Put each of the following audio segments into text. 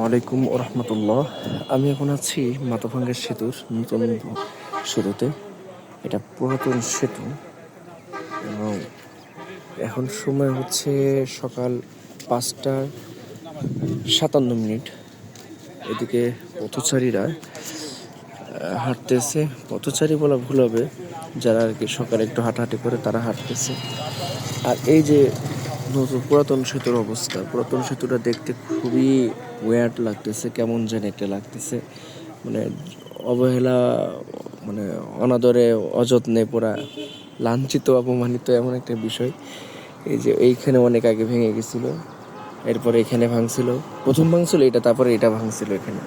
আলাইকুম রহমতুল্লাহ। আমি এখন আছি মাথাভাঙ্গা সেতুর নতুন সেতুতে। এটা পুরাতন সেতু এবং এখন সময় হচ্ছে সকাল 5টা 57 মিনিট। এদিকে পথচারীরা হাঁটতেছে। পথচারী বলা ভুল হবে, যারা আর কি সকালে একটু হাঁটাহাঁটি করে তারা হাঁটতেছে। আর এই যে নতুন পুরাতন সেতুর অবস্থা, পুরাতন সেতুটা দেখতে খুবই ওয়ার্ড লাগতেছে, কেমন যেন একটা লাগতেছে, মানে অবহেলা, মানে অনাদরে অযত্নে পুরা লাঞ্ছিত অপমানিত এমন একটা বিষয়। এই যে এইখানে অনেক আগে ভেঙে গেছিল, এরপরে এখানে ভাঙছিল, প্রথম ভাঙছিল এটা, তারপরে এটা ভাঙছিল এখানে।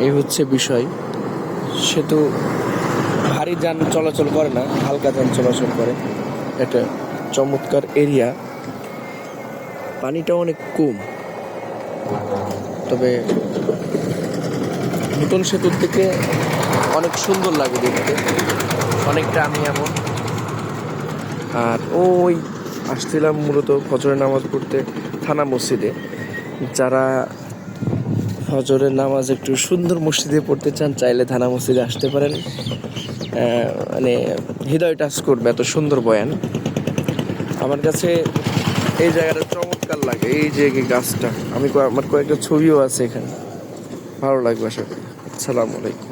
এই হচ্ছে বিষয়। সেতু ভারী যান চলাচল করে না, হালকা যান চলাচল করে। একটা চমৎকার এরিয়া, পানিটা অনেক কম, তবে নতুন সেতুর থেকে অনেক সুন্দর লাগে দেখতে, অনেকটা আমি এমন। আর ওই আসছিলাম মূলত ফজরের নামাজ পড়তে থানা মসজিদে। যারা ফজরের নামাজ একটু সুন্দর মসজিদে পড়তে চান, চাইলে থানা মসজিদে আসতে পারেন। মানে হৃদয় টাচ করবে, এত সুন্দর বয়ান। আমার কাছে এই জায়গাটা চমৎকার লাগে। এই যে গাছটা, আমার কয়েকটা ছবিও আছে এখানে, ভালো লাগবে আশা করি। আসসালামু আলাইকুম।